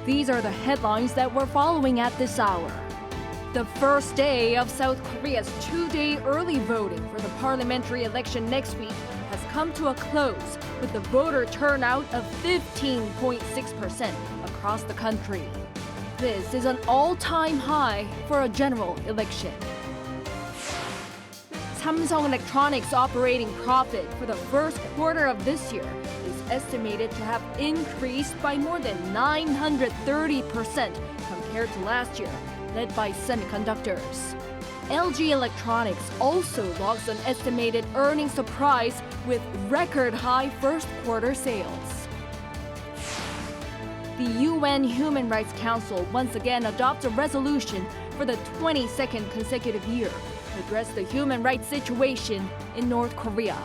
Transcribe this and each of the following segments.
These are the headlines that we're following at this hour. The first day of South Korea's two-day early voting for the parliamentary election next week has come to a close with the voter turnout of 15.6% across the country. This is an all-time high for a general election. Samsung Electronics operating profit for the first quarter of this year is estimated to have increased by more than 930% compared to last year, led by semiconductors. LG Electronics also logs an estimated earnings surprise with record high first quarter sales. The UN Human Rights Council once again adopts a resolution for the 22nd consecutive year to address the human rights situation in North Korea.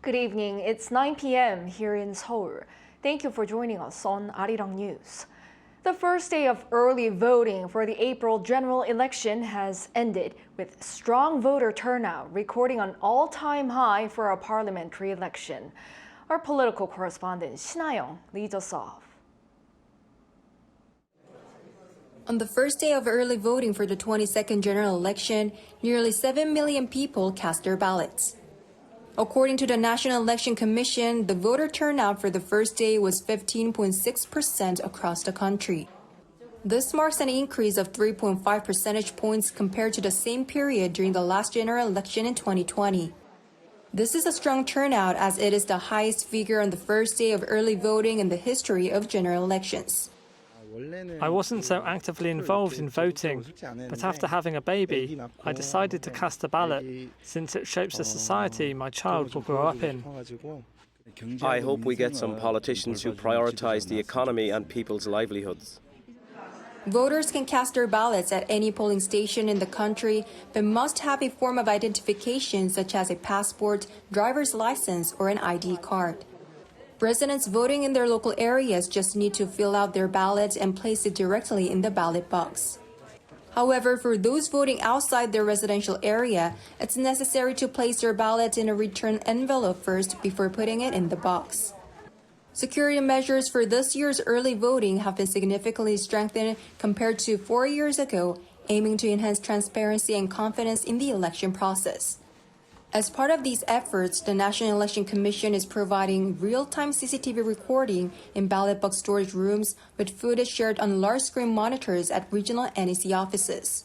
Good evening. It's 9 p.m. here in Seoul. Thank you for joining us on Arirang News. The first day of early voting for the April general election has ended with strong voter turnout, recording an all-time high for a parliamentary election. Our political correspondent Shin leads us off. On the first day of early voting for the 22nd general election, nearly 7 million people cast their ballots. According to the National Election Commission, the voter turnout for the first day was 15.6% across the country. This marks an increase of 3.5 percentage points compared to the same period during the last general election in 2020. This is a strong turnout as it is the highest figure on the first day of early voting in the history of general elections. I wasn't so actively involved in voting, but after having a baby, I decided to cast a ballot, since it shapes the society my child will grow up in. I hope we get some politicians who prioritize the economy and people's livelihoods. Voters can cast their ballots at any polling station in the country, but must have a form of identification such as a passport, driver's license, or an ID card. Residents voting in their local areas just need to fill out their ballots and place it directly in the ballot box. However, for those voting outside their residential area, it's necessary to place their ballot in a return envelope first before putting it in the box. Security measures for this year's early voting have been significantly strengthened compared to 4 years ago, aiming to enhance transparency and confidence in the election process. As part of these efforts, the National Election Commission is providing real-time CCTV recording in ballot box storage rooms with footage shared on large-screen monitors at regional NEC offices.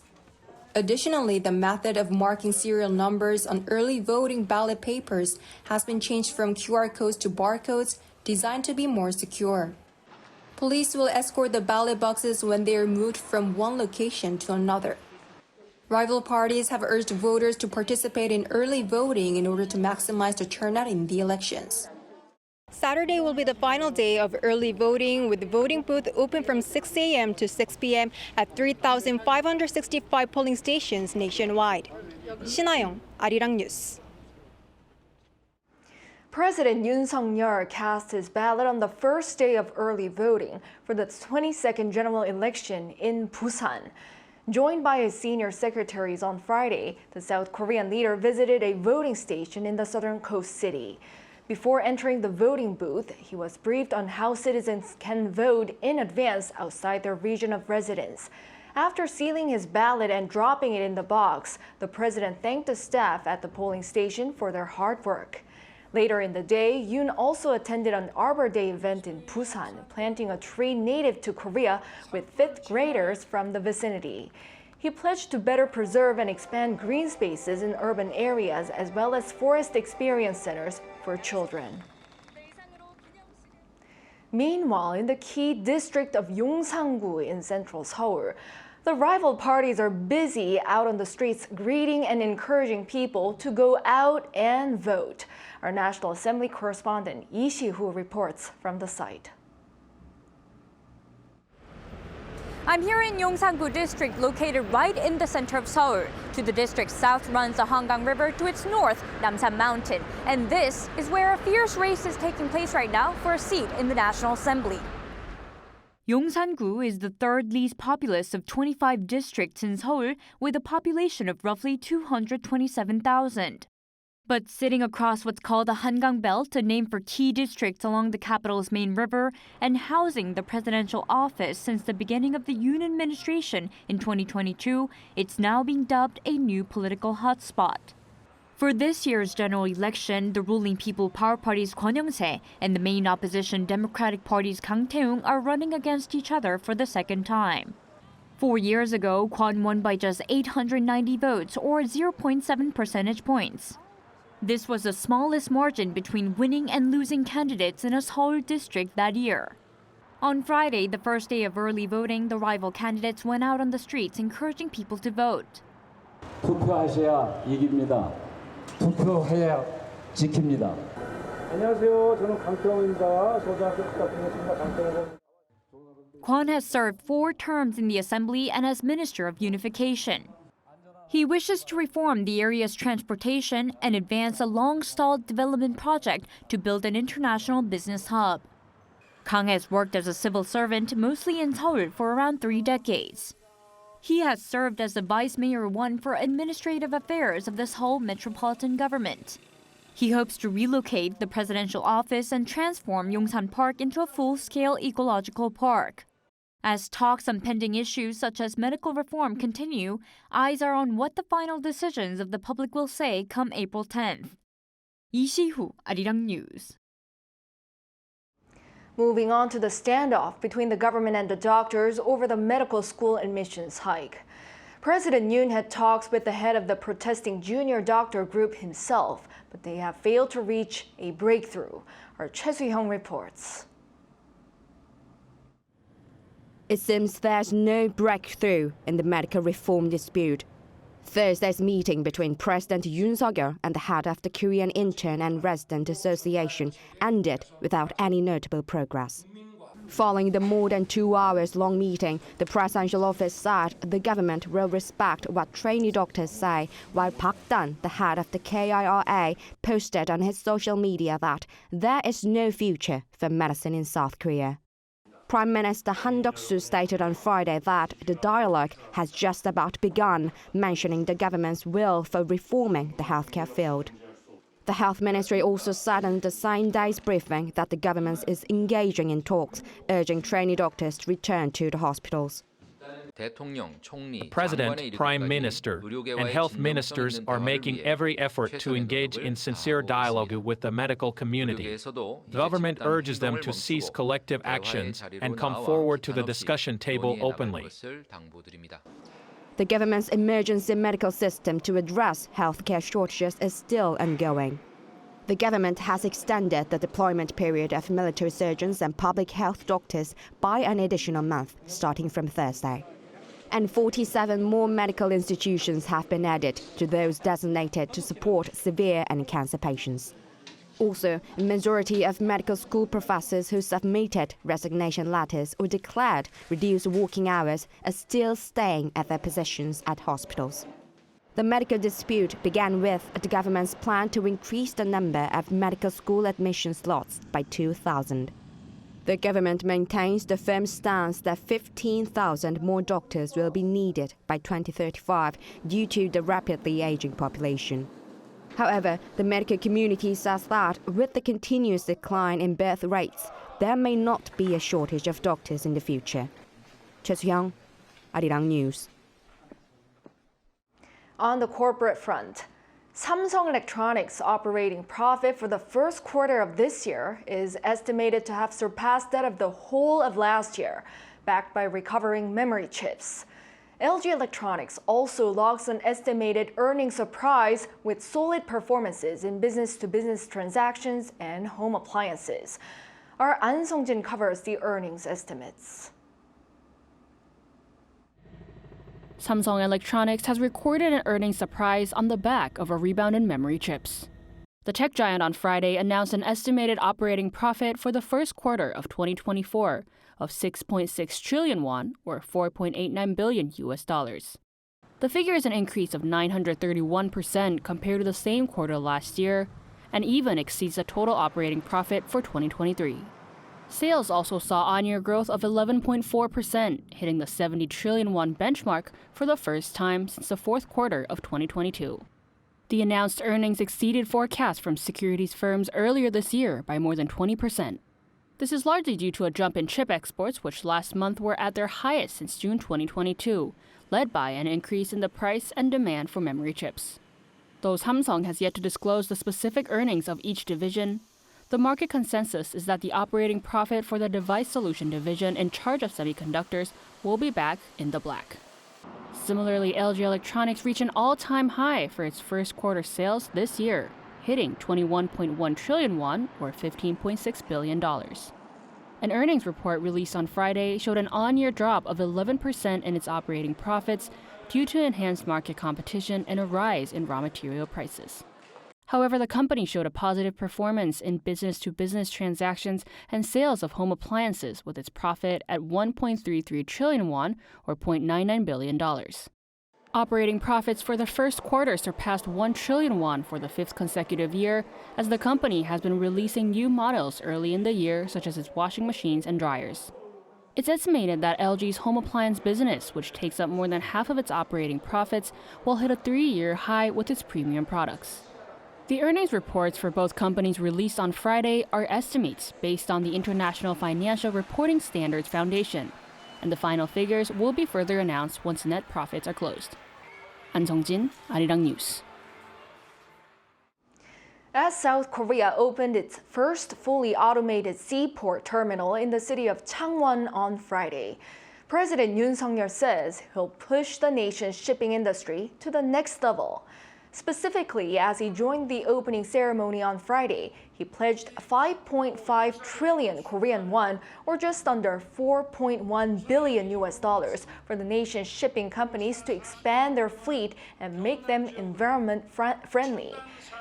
Additionally, the method of marking serial numbers on early voting ballot papers has been changed from QR codes to barcodes, designed to be more secure. Police will escort the ballot boxes when they are moved from one location to another. Rival parties have urged voters to participate in early voting in order to maximize the turnout in the elections. Saturday will be the final day of early voting, with the voting booth open from 6 a.m. to 6 p.m. at 3,565 polling stations nationwide. Shin, Arirang News. President Yoon cast his ballot on the first day of early voting for the 22nd general election in Busan. Joined by his senior secretaries on Friday, the South Korean leader visited a voting station in the southern coast city. Before entering the voting booth, he was briefed on how citizens can vote in advance outside their region of residence. After sealing his ballot and dropping it in the box, the president thanked the staff at the polling station for their hard work. Later in the day, Yoon also attended an Arbor Day event in Busan, planting a tree native to Korea with fifth graders from the vicinity. He pledged to better preserve and expand green spaces in urban areas as well as forest experience centers for children. Meanwhile, in the key district of Yongsan-gu in central Seoul, the rival parties are busy out on the streets greeting and encouraging people to go out and vote. Our National Assembly correspondent Lee Si-hoo reports from the site. I'm here in Yongsan-gu district, located right in the center of Seoul. To the district's south runs the Hangang River, to its north, Namsan Mountain. And this is where a fierce race is taking place right now for a seat in the National Assembly. Yongsan-gu is the third least populous of 25 districts in Seoul, with a population of roughly 227,000. But sitting across what's called the Hangang Belt, a name for key districts along the capital's main river, and housing the presidential office since the beginning of the Yoon administration in 2022, it's now being dubbed a new political hotspot. For this year's general election, the ruling People Power Party's Kwon Young-se and the main opposition Democratic Party's Kang Tae-ung are running against each other for the second time. 4 years ago, Kwon won by just 890 votes, or 0.7 percentage points. This was the smallest margin between winning and losing candidates in a Seoul district that year. On Friday, the first day of early voting, the rival candidates went out on the streets encouraging people to vote. 투표하셔야 이깁니다. 투표해야 지킵니다. 안녕하세요. 저는 강태홍입니다. 소중학교 부탁드리겠습니다. 강태홍. Kwon has served 4 terms in the assembly and as Minister of Unification. He wishes to reform the area's transportation and advance a long-stalled development project to build an international business hub. Kang has worked as a civil servant, mostly in Seoul, for around 3 decades. He has served as the Vice Mayor 1 for Administrative Affairs of the Seoul Metropolitan Government. He hopes to relocate the presidential office and transform Yongsan Park into a full-scale ecological park. As talks on pending issues such as medical reform continue, eyes are on what the final decisions of the public will say come April 10th. Lee Si-hu, Arirang News. Moving on to the standoff between the government and the doctors over the medical school admissions hike. President Yoon had talks with the head of the protesting junior doctor group himself, but they have failed to reach a breakthrough. Our Choi Soo-hyung reports. It seems there's no breakthrough in the medical reform dispute. Thursday's meeting between President Yoon and the head of the Korean Intern and Resident Association ended without any notable progress. Following the more than 2 hours long meeting, the presidential office said the government will respect what trainee doctors say, while Park Dan, the head of the KIRA, posted on his social media that there is no future for medicine in South Korea. Prime Minister Han Duck-soo stated on Friday that the dialogue has just about begun, mentioning the government's will for reforming the healthcare field. The Health Ministry also said in the same day's briefing that the government is engaging in talks, urging trainee doctors to return to the hospitals. The President, Prime Minister, and Health Ministers are making every effort to engage in sincere dialogue with the medical community. The government urges them to cease collective actions and come forward to the discussion table openly. The government's emergency medical system to address healthcare shortages is still ongoing. The government has extended the deployment period of military surgeons and public health doctors by an additional month, starting from Thursday. And 47 more medical institutions have been added to those designated to support severe and cancer patients. Also, a majority of medical school professors who submitted resignation letters or declared reduced working hours are still staying at their positions at hospitals. The medical dispute began with the government's plan to increase the number of medical school admission slots by 2,000. The government maintains the firm stance that 15,000 more doctors will be needed by 2035 due to the rapidly aging population. However, the medical community says that with the continuous decline in birth rates, there may not be a shortage of doctors in the future. Choi Soo-hyung, Arirang News. On the corporate front, Samsung Electronics' operating profit for the first quarter of this year is estimated to have surpassed that of the whole of last year, backed by recovering memory chips. LG Electronics also logs an estimated earnings surprise with solid performances in business-to-business transactions and home appliances. Our An Sung-jin covers the earnings estimates. Samsung Electronics has recorded an earnings surprise on the back of a rebound in memory chips. The tech giant on Friday announced an estimated operating profit for the first quarter of 2024 of 6.6 trillion won, or $4.89 billion US dollars. The figure is an increase of 931% compared to the same quarter last year, and even exceeds the total operating profit for 2023. Sales also saw on-year growth of 11.4%, hitting the 70 trillion won benchmark for the first time since the fourth quarter of 2022. The announced earnings exceeded forecasts from securities firms earlier this year by more than 20%. This is largely due to a jump in chip exports, which last month were at their highest since June 2022, led by an increase in the price and demand for memory chips. Though Samsung has yet to disclose the specific earnings of each division, the market consensus is that the operating profit for the device solution division in charge of semiconductors will be back in the black. Similarly, LG Electronics reached an all-time high for its first quarter sales this year, hitting 21.1 trillion won, or $15.6 billion. An earnings report released on Friday showed an on-year drop of 11% in its operating profits due to enhanced market competition and a rise in raw material prices. However, the company showed a positive performance in business-to-business transactions and sales of home appliances, with its profit at 1.33 trillion won, or $0.99 billion. Operating profits for the first quarter surpassed 1 trillion won for the fifth consecutive year, as the company has been releasing new models early in the year, such as its washing machines and dryers. It's estimated that LG's home appliance business, which takes up more than half of its operating profits, will hit a 3-year high with its premium products. The earnings reports for both companies released on Friday are estimates based on the International Financial Reporting Standards Foundation, and the final figures will be further announced once net profits are closed. An Sung-jin, Arirang News. As South Korea opened its first fully automated seaport terminal in the city of Changwon on Friday, President Yoon says he'll push the nation's shipping industry to the next level. Specifically, as he joined the opening ceremony on Friday, he pledged 5.5 trillion Korean won, or just under $4.1 billion US dollars, for the nation's shipping companies to expand their fleet and make them environment friendly.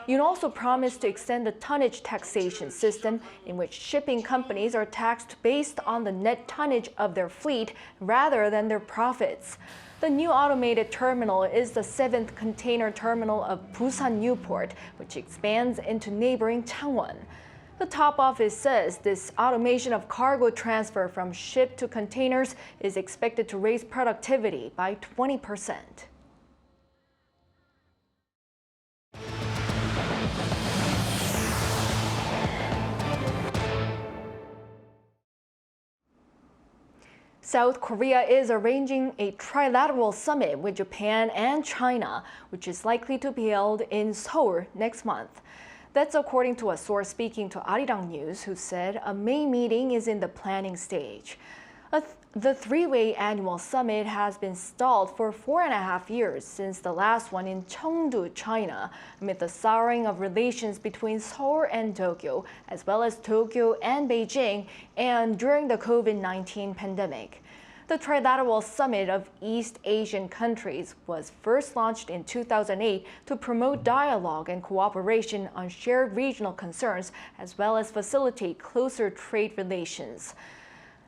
Yoon also promised to extend the tonnage taxation system, in which shipping companies are taxed based on the net tonnage of their fleet rather than their profits. The new automated terminal is the 7th container terminal of Busan Newport, which expands into neighboring Changwon. The top office says this automation of cargo transfer from ship to containers is expected to raise productivity by 20%. South Korea is arranging a trilateral summit with Japan and China, which is likely to be held in Seoul next month. That's according to a source speaking to Arirang News, who said a May meeting is in the planning stage. The three-way annual summit has been stalled for 4.5 years since the last one in Chengdu, China, amid the souring of relations between Seoul and Tokyo, as well as Tokyo and Beijing, and during the COVID-19 pandemic. The Trilateral Summit of East Asian countries was first launched in 2008 to promote dialogue and cooperation on shared regional concerns, as well as facilitate closer trade relations.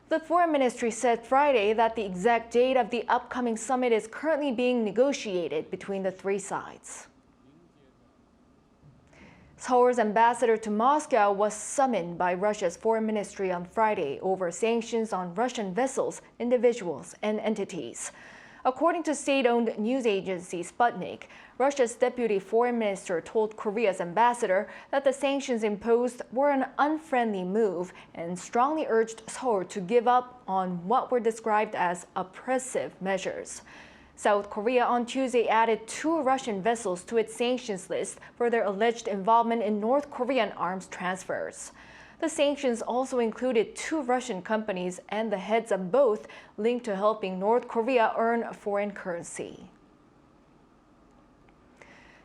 The Foreign Ministry said Friday that the exact date of the upcoming summit is currently being negotiated between the three sides. Seoul's ambassador to Moscow was summoned by Russia's Foreign Ministry on Friday over sanctions on Russian vessels, individuals, and entities. According to state-owned news agency Sputnik, Russia's deputy foreign minister told Korea's ambassador that the sanctions imposed were an unfriendly move and strongly urged Seoul to give up on what were described as oppressive measures. South Korea on Tuesday added 2 Russian vessels to its sanctions list for their alleged involvement in North Korean arms transfers. The sanctions also included 2 Russian companies and the heads of both linked to helping North Korea earn foreign currency.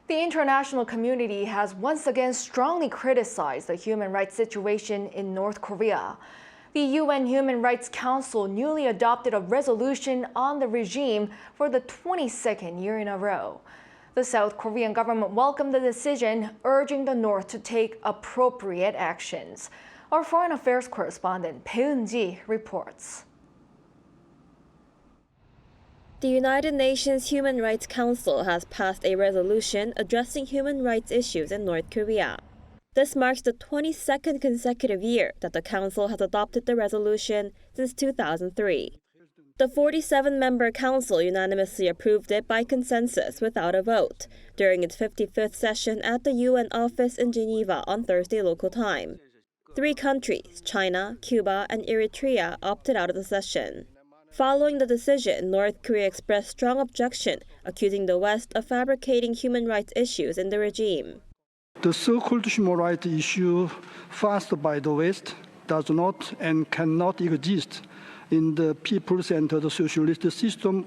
The international community has once again strongly criticized the human rights situation in North Korea. The UN Human Rights Council newly adopted a resolution on the regime for the 22nd year in a row. The South Korean government welcomed the decision, urging the North to take appropriate actions. Our foreign affairs correspondent Bae Eun-ji reports. The United Nations Human Rights Council has passed a resolution addressing human rights issues in North Korea. This marks the 22nd consecutive year that the Council has adopted the resolution since 2003. The 47-member Council unanimously approved it by consensus without a vote during its 55th session at the UN office in Geneva on Thursday local time. 3 countries, China, Cuba, and Eritrea, opted out of the session. Following the decision, North Korea expressed strong objection, accusing the West of fabricating human rights issues in the regime. The so-called human rights issue faced by the West does not and cannot exist in the people-centered socialist system.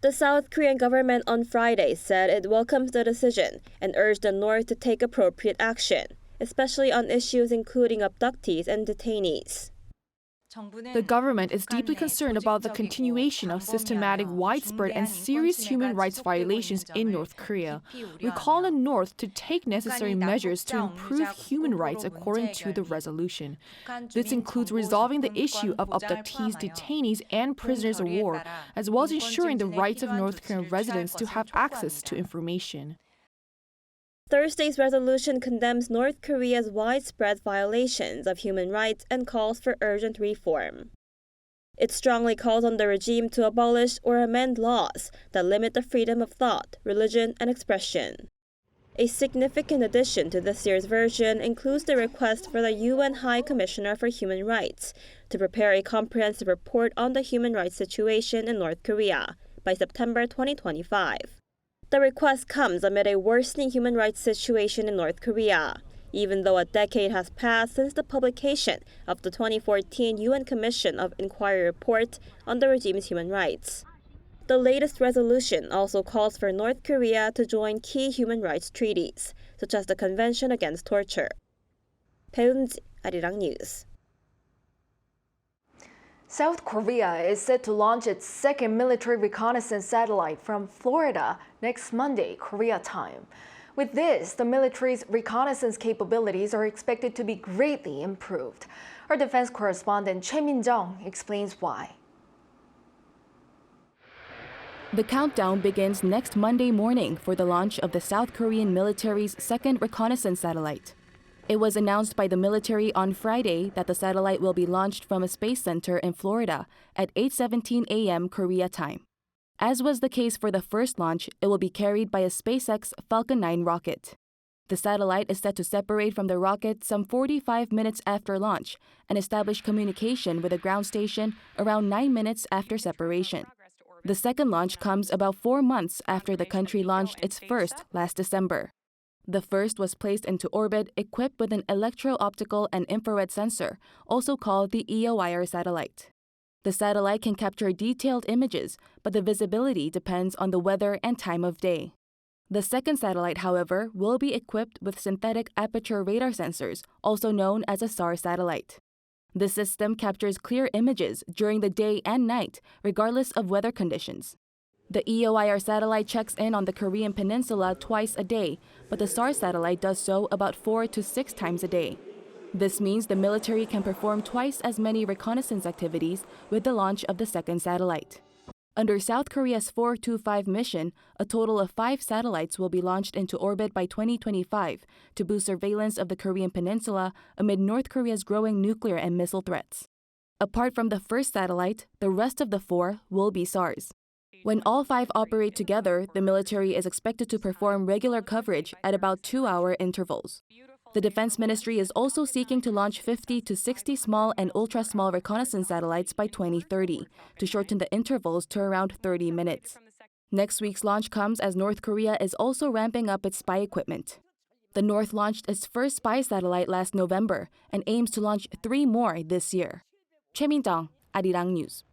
The South Korean government on Friday said it welcomes the decision and urged the North to take appropriate action, especially on issues including abductees and detainees. The government is deeply concerned about the continuation of systematic, widespread, and serious human rights violations in North Korea. We call on the North to take necessary measures to improve human rights according to the resolution. This includes resolving the issue of abductees, detainees, and prisoners of war, as well as ensuring the rights of North Korean residents to have access to information. Thursday's resolution condemns North Korea's widespread violations of human rights and calls for urgent reform. It strongly calls on the regime to abolish or amend laws that limit the freedom of thought, religion, and expression. A significant addition to this year's version includes the request for the UN High Commissioner for Human Rights to prepare a comprehensive report on the human rights situation in North Korea by September 2025. The request comes amid a worsening human rights situation in North Korea, even though a decade has passed since the publication of the 2014 UN Commission of Inquiry report on the regime's human rights. The latest resolution also calls for North Korea to join key human rights treaties, such as the Convention Against Torture. Bae Eun-ji, Arirang News. South Korea is set to launch its second military reconnaissance satellite from Florida next Monday, Korea time. With this, the military's reconnaissance capabilities are expected to be greatly improved. Our defense correspondent Choi Min-jung explains why. The countdown begins next Monday morning for the launch of the South Korean military's second reconnaissance satellite. It was announced by the military on Friday that the satellite will be launched from a space center in Florida at 8:17 a.m. Korea time. As was the case for the first launch, it will be carried by a SpaceX Falcon 9 rocket. The satellite is set to separate from the rocket some 45 minutes after launch and establish communication with the ground station around 9 minutes after separation. The second launch comes about 4 months after the country launched its first last December. The first was placed into orbit equipped with an electro-optical and infrared sensor, also called the EOIR satellite. The satellite can capture detailed images, but the visibility depends on the weather and time of day. The second satellite, however, will be equipped with synthetic aperture radar sensors, also known as a SAR satellite. This system captures clear images during the day and night, regardless of weather conditions. The EOIR satellite checks in on the Korean peninsula twice a day, but the SAR satellite does so about 4 to 6 times a day. This means the military can perform twice as many reconnaissance activities with the launch of the second satellite. Under South Korea's 425 mission, a total of 5 satellites will be launched into orbit by 2025 to boost surveillance of the Korean peninsula amid North Korea's growing nuclear and missile threats. Apart from the first satellite, the rest of the 4 will be SARs. When all 5 operate together, the military is expected to perform regular coverage at about 2-hour intervals. The Defense Ministry is also seeking to launch 50 to 60 small and ultra-small reconnaissance satellites by 2030 to shorten the intervals to around 30 minutes. Next week's launch comes as North Korea is also ramping up its spy equipment. The North launched its first spy satellite last November and aims to launch 3 more this year. Choi Min-jung, Arirang News.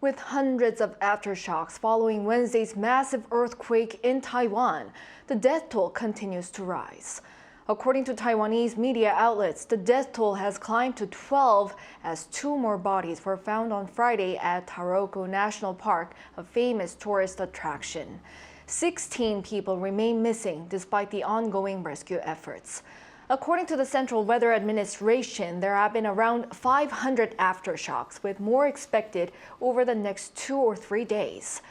With hundreds of aftershocks following Wednesday's massive earthquake in Taiwan, the death toll continues to rise. According to Taiwanese media outlets, the death toll has climbed to 12 as 2 more bodies were found on Friday at Taroko National Park, a famous tourist attraction. 16 people remain missing despite the ongoing rescue efforts. According to the Central Weather Administration, there have been around 500 aftershocks, with more expected over the next 2 or 3 days.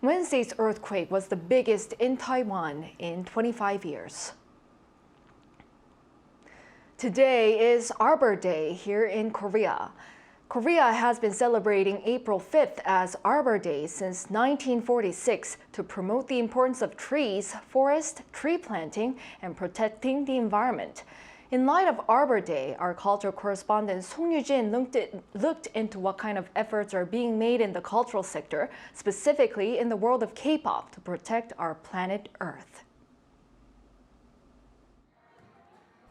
Wednesday's earthquake was the biggest in Taiwan in 25 years. Today is Arbor Day here in Korea. Korea has been celebrating April 5th as Arbor Day since 1946 to promote the importance of trees, forest, tree planting, and protecting the environment. In light of Arbor Day, our cultural correspondent Song Yu-jin looked into what kind of efforts are being made in the cultural sector, specifically in the world of K-pop, to protect our planet Earth.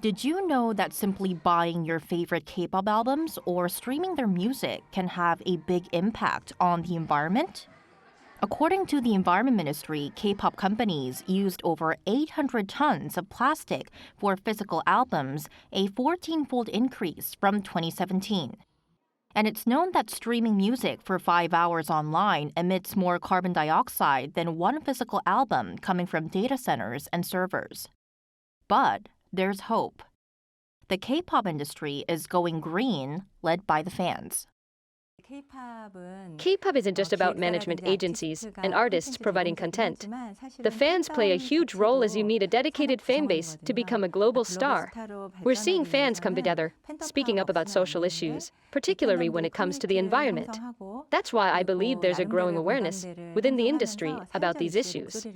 Did you know that simply buying your favorite K-pop albums or streaming their music can have a big impact on the environment? According to the Environment Ministry, K-pop companies used over 800 tons of plastic for physical albums, a 14-fold increase from 2017. And it's known that streaming music for 5 hours online emits more carbon dioxide than one physical album coming from data centers and servers. But there's hope. The K-pop industry is going green, led by the fans. K-pop isn't just about management agencies and artists providing content. The fans play a huge role as you need a dedicated fan base to become a global star. We're seeing fans come together, speaking up about social issues, particularly when it comes to the environment. That's why I believe there's a growing awareness within the industry about these issues.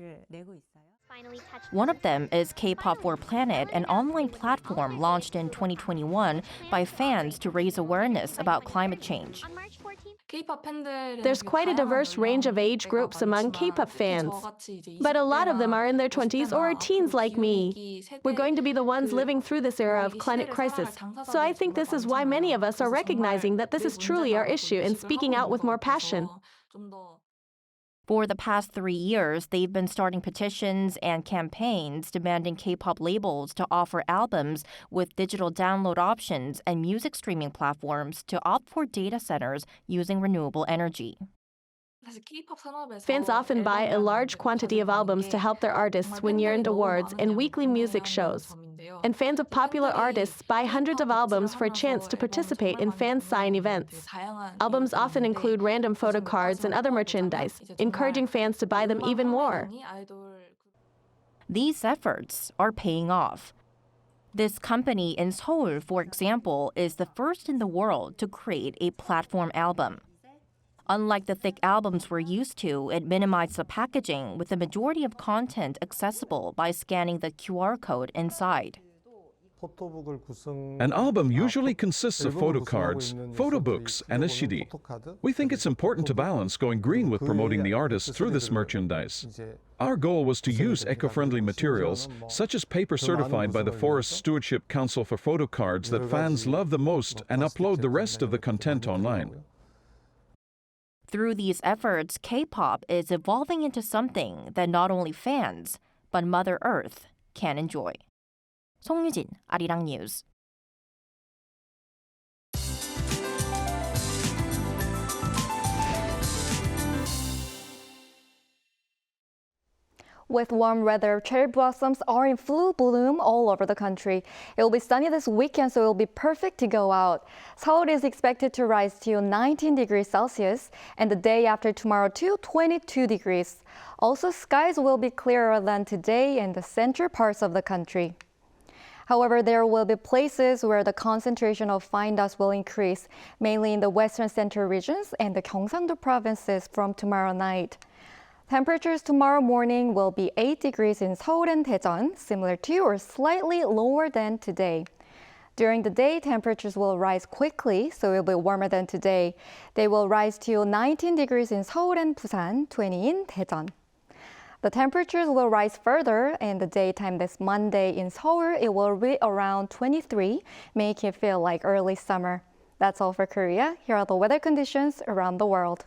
One of them is K-pop for Planet, an online platform launched in 2021 by fans to raise awareness about climate change. There's quite a diverse range of age groups among K-pop fans, but a lot of them are in their 20s or are teens like me. We're going to be the ones living through this era of climate crisis, so I think this is why many of us are recognizing that this is truly our issue and speaking out with more passion. For the past 3 years, they've been starting petitions and campaigns demanding K-pop labels to offer albums with digital download options and music streaming platforms to opt for data centers using renewable energy. Fans often buy a large quantity of albums to help their artists win year-end awards and weekly music shows. And fans of popular artists buy hundreds of albums for a chance to participate in fan sign events. Albums often include random photo cards and other merchandise, encouraging fans to buy them even more. These efforts are paying off. This company in Seoul, for example, is the first in the world to create a platform album. Unlike the thick albums we're used to, it minimized the packaging with the majority of content accessible by scanning the QR code inside. An album usually consists of photo cards, photo books, and a CD. We think it's important to balance going green with promoting the artist through this merchandise. Our goal was to use eco-friendly materials, such as paper certified by the Forest Stewardship Council for photo cards that fans love the most, and upload the rest of the content online. Through these efforts, K-pop is evolving into something that not only fans, but Mother Earth can enjoy. 송유진, Arirang News. With warm weather, cherry blossoms are in full bloom all over the country. It will be sunny this weekend, so it will be perfect to go out. Seoul is expected to rise to 19 degrees Celsius, and the day after tomorrow to 22 degrees. Also, skies will be clearer than today in the central parts of the country. However, there will be places where the concentration of fine dust will increase, mainly in the western central regions and the Yongsan-gu provinces from tomorrow night. Temperatures tomorrow morning will be 8 degrees in Seoul and Daejeon, similar to or slightly lower than today. During the day, temperatures will rise quickly, so it will be warmer than today. They will rise to 19 degrees in Seoul and Busan, 20 in Daejeon. The temperatures will rise further in the daytime this Monday in Seoul. It will be around 23, making it feel like early summer. That's all for Korea. Here are the weather conditions around the world.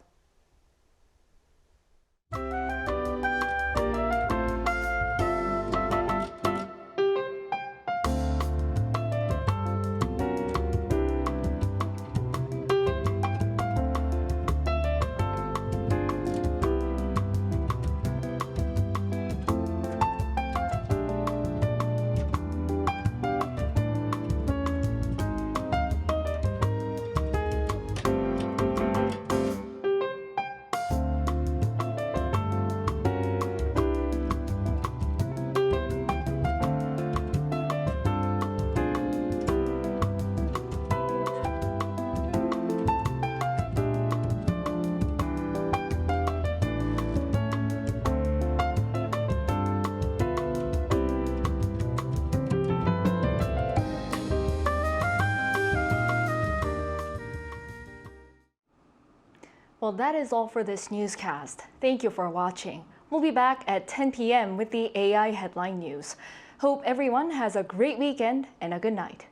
Well, that is all for this newscast. Thank you for watching. We'll be back at 10 p.m. with the AI headline news. Hope everyone has a great weekend and a good night.